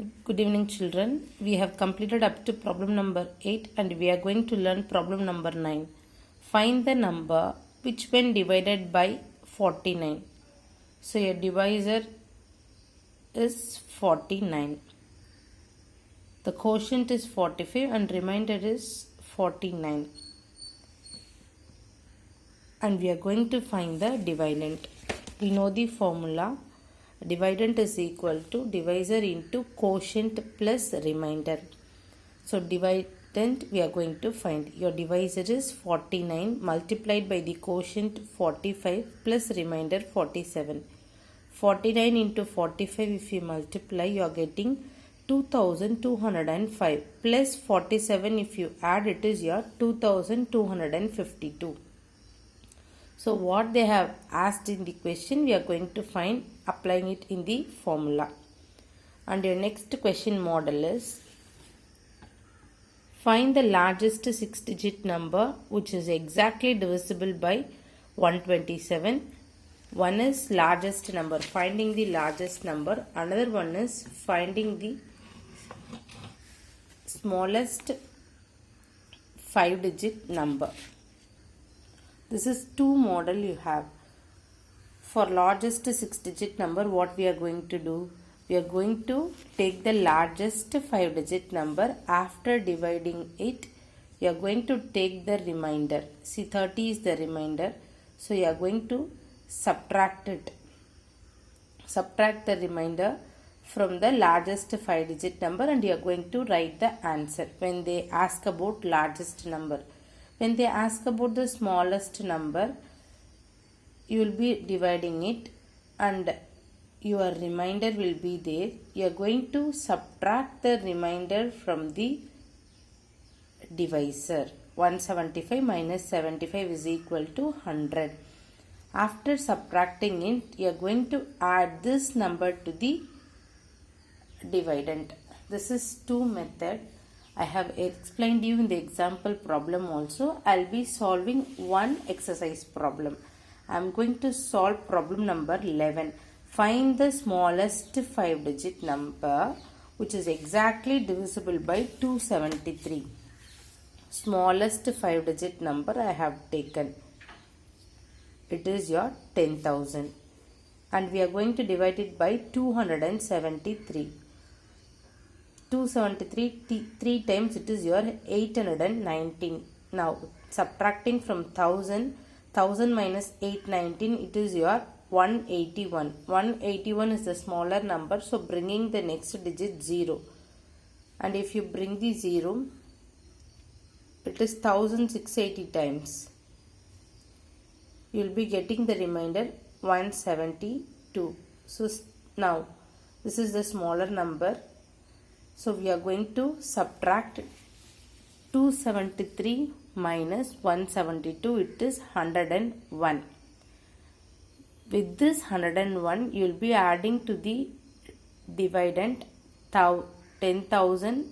Good evening, children. We have completed up to problem number 8 and we are going to learn problem number 9. Find the number which when divided by 49. So, your divisor is 49. The quotient is 45 and remainder is 49. And we are going to find the dividend. We know the formula. Dividend is equal to divisor into quotient plus remainder. So dividend we are going to find. Your divisor is 49 multiplied by the quotient 45 plus remainder 47. 49 into 45 if you multiply you are getting 2205 plus 47 if you add it is your 2252. So what they have asked in the question we are going to find applying it in the formula. And your next question model is find the largest 6-digit number which is exactly divisible by 127. One is largest number, finding the largest number. Another one is finding the smallest 5-digit number. This is two model you have. For largest 6-digit number, what we are going to do? We are going to take the largest 5-digit number. After dividing it, you are going to take the remainder. See, 30 is the remainder. So, you are going to subtract it. Subtract the remainder from the largest 5-digit number and you are going to write the answer when they ask about largest number. When they ask about the smallest number, you will be dividing it and your remainder will be there. You are going to subtract the remainder from the divisor. 175 minus 75 is equal to 100. After subtracting it, you are going to add this number to the dividend. This is two method. I have explained you in the example problem also. I will be solving one exercise problem. I am going to solve problem number 11. Find the smallest 5-digit number which is exactly divisible by 273. Smallest 5-digit number I have taken. It is your 10,000. And we are going to divide it by 273. 273 3 times it is your 819. Now subtracting from 1000 minus 819 it is your 181. 181 is the smaller number, so bringing the next digit 0. And if you bring the 0, it is 1680 times. You will be getting the remainder 172. So now this is the smaller number. So we are going to subtract 273 minus 172, it is 101. With this 101, you will be adding to the dividend 10,000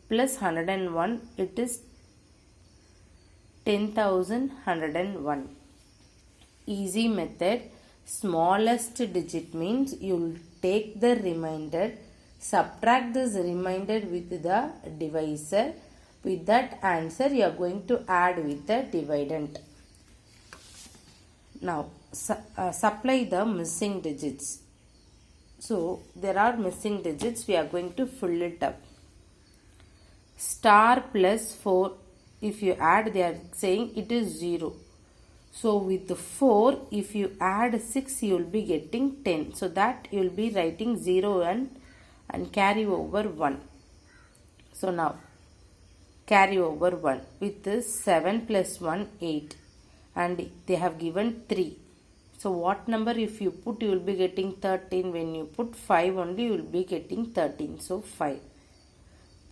plus 101, it is 10,101. Easy method. Smallest digit means you will take the remainder, subtract this remainder with the divisor. With that answer you are going to add with the dividend. Now supply the missing digits. So there are missing digits, we are going to fill it up. Star plus 4, if you add they are saying it is 0. So with the 4 if you add 6 you will be getting 10. So that you will be writing 0 and carry over 1. So now carry over 1 with this 7 plus 1 8 and they have given 3. So what number if you put you will be getting 13. When you put 5 only you will be getting 13. So 5.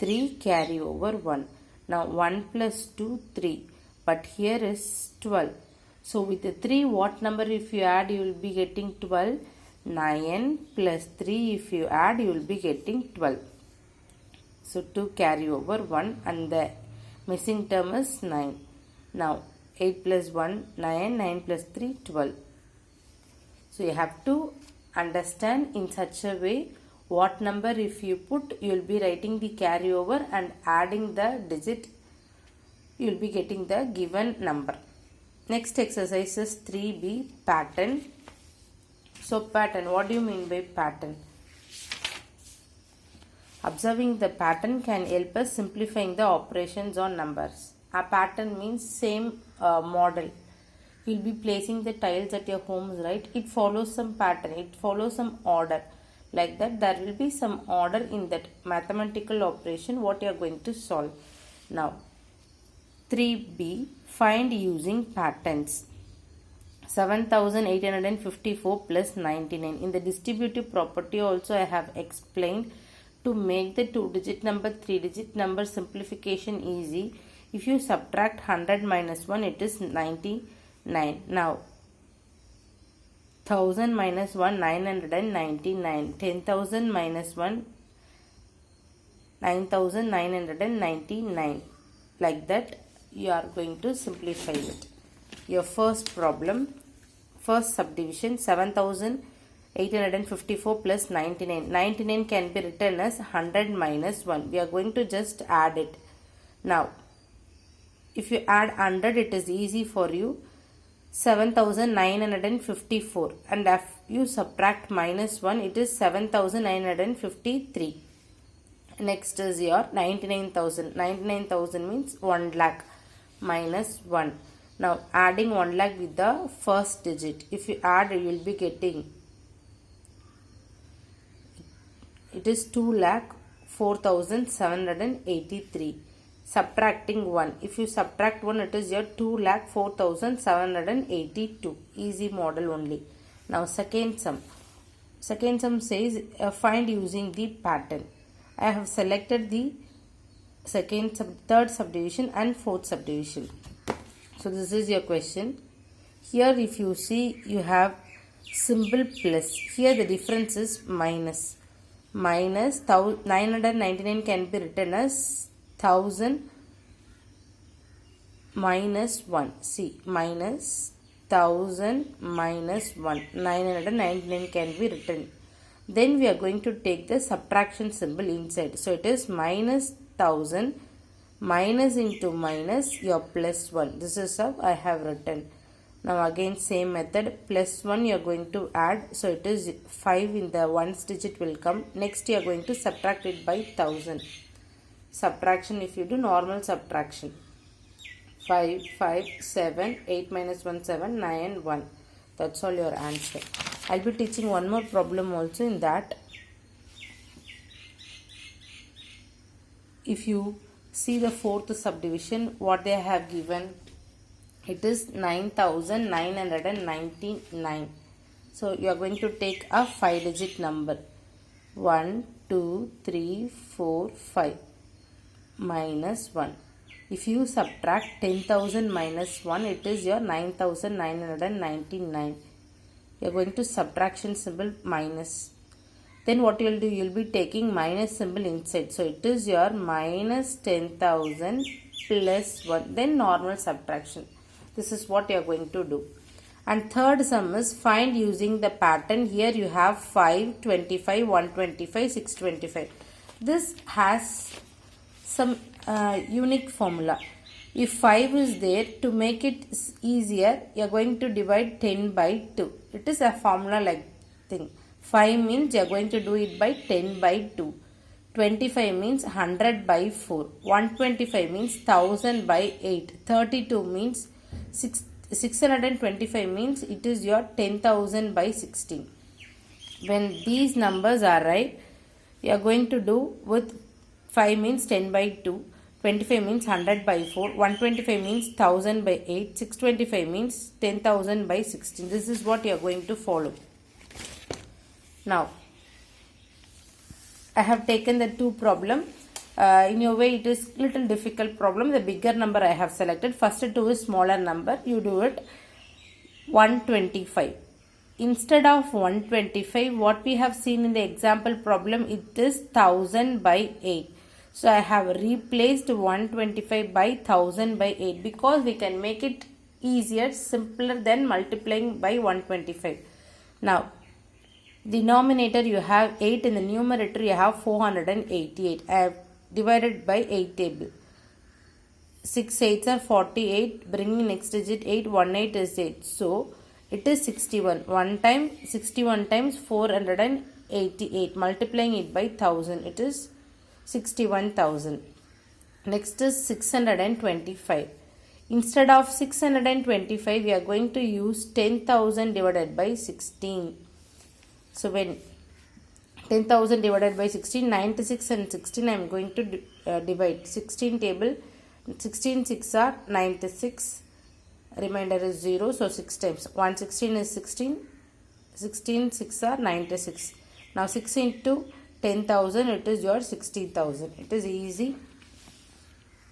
3 carry over 1. Now 1 plus 2 3 but here is 12. So with the 3 what number if you add you will be getting 12. 9 plus 3 if you add you will be getting 12. So 2 carry over 1 and the missing term is 9. Now 8 plus 1 9, 9 plus 3 12. So you have to understand in such a way what number if you put, you will be writing the carryover and adding the digit, you will be getting the given number. Next exercise is 3B, pattern. So pattern, what do you mean by pattern? Observing the pattern can help us simplifying the operations on numbers. A pattern means same model. You will be placing the tiles at your homes, right? It follows some pattern, it follows some order. Like that, there will be some order in that mathematical operation what you are going to solve. Now, 3B, find using patterns. 7854 plus 99. In the distributive property also I have explained to make the 2-digit number, 3-digit number simplification easy. If you subtract 100 minus 1, it is 99. Now, 1000 minus 1, 999. 10,000 minus 1, 9,999. Like that, you are going to simplify it. Your first problem, first subdivision, 7854 plus 99. 99 can be written as 100 minus 1. We are going to just add it. Now, if you add 100, it is easy for you. 7954, and if you subtract minus 1, it is 7953. Next is your 99,000. 99,000 means 1 lakh minus 1. Now adding 1 lakh with the first digit. If you add, you will be getting, it is 2,04,783. Subtracting 1. If you subtract 1, it is your 2,04,782. Easy model only. Now second sum. Second sum says find using the pattern. I have selected the third subdivision and fourth subdivision. So this is your question. Here if you see, you have symbol plus. Here the difference is minus. Minus 999 can be written as 1000 minus 1. See, minus 1000 minus 1. 999 can be written. Then we are going to take the subtraction symbol inside. So it is minus 1000 minus into minus your plus 1. This is how I have written. Now again same method, plus 1 you are going to add. So it is 5 in the ones digit will come. Next you are going to subtract it by 1000. Subtraction, if you do normal subtraction. 5, 5, 7, 8 minus 1, 7, 9, 1. That's all your answer. I'll be teaching one more problem also in that. If you see the fourth subdivision, what they have given, it is 9,999. So you are going to take a 5-digit number. 1, 2, 3, 4, 5 minus 1. If you subtract 10,000 minus 1, it is your 9,999. You are going to subtraction symbol minus. Then what you will do, you will be taking minus symbol inside. So it is your minus 10,000 plus 1. Then normal subtraction. This is what you are going to do. And third sum is find using the pattern. Here you have 5, 25, 125, 625. This has some unique formula. If 5 is there, to make it easier, you are going to divide 10 by 2. It is a formula like thing. 5 means you are going to do it by 10 by 2. 25 means 100 by 4. 125 means 1000 by 8. 32 means 625 means it is your 10,000 by 16. When these numbers are right, you are going to do with 5 means 10 by 2. 25 means 100 by 4, 125 means 1000 by 8, 625 means 10,000 by 16. This is what you are going to follow. Now, I have taken the two problem. In your way, it is little difficult problem. The bigger number I have selected. First two is smaller number. You do it 125. Instead of 125, what we have seen in the example problem, it is 1000 by 8. So I have replaced 125 by 1000 by 8 because we can make it easier, simpler than multiplying by 125. Now, Denominator you have 8, in the numerator you have 488. I have divided by 8 table. 6 8s are 48, bringing next digit 8, 1 8 is 8. So it is 61. 61 times 488, multiplying it by 1000, it is 61,000. Next is 625. Instead of 625, we are going to use 10,000 divided by 16. So when 10,000 divided by 16, 96 and 16 I am going to divide. 16 table, 16 6 are 96, remainder is 0, so 6 times. 116 is 16, 16 6 are 96. Now 6 into 10,000, it is your 60,000. It is easy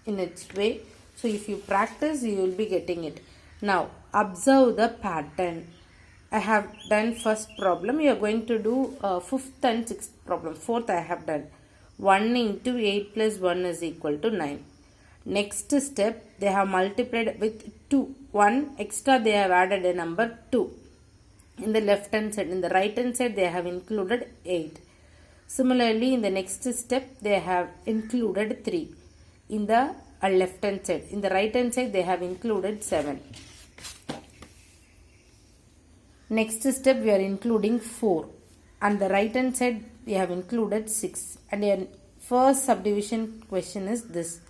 in its way. So if you practice, you will be getting it. Now observe the pattern. I have done first problem. You are going to do fifth and sixth problem. Fourth I have done. 1 into 8 plus 1 is equal to 9. Next step, they have multiplied with 2. 1 extra they have added a number 2. In the left hand side, in the right hand side they have included 8. Similarly, in the next step they have included 3. In the left hand side, in the right hand side they have included 7. Next step we are including 4. On the right hand side we have included 6. And your first subdivision question is this.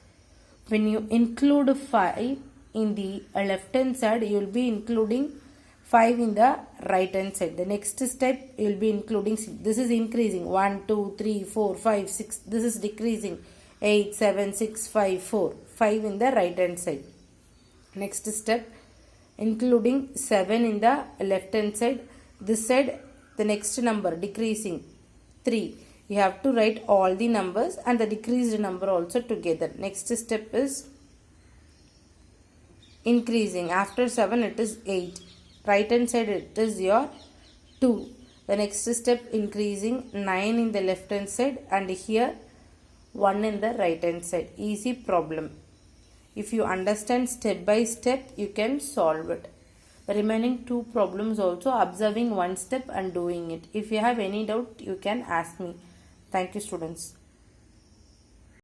When you include 5 in the left hand side, you will be including 5 in the right hand side. The next step you will be including, this is increasing, 1, 2, 3, 4, 5, 6. This is decreasing, 8, 7, 6, 5, 4. 5 in the right hand side. Next step, including 7 in the left hand side. This side, the next number decreasing, 3. You have to write all the numbers and the decreased number also together. Next step is increasing. After 7 it is 8. Right hand side it is your 2. The next step increasing, 9 in the left hand side and here 1 in the right hand side. Easy problem. If you understand step by step, you can solve it. The remaining 2 problems also observing one step and doing it. If you have any doubt, you can ask me. Thank you, students.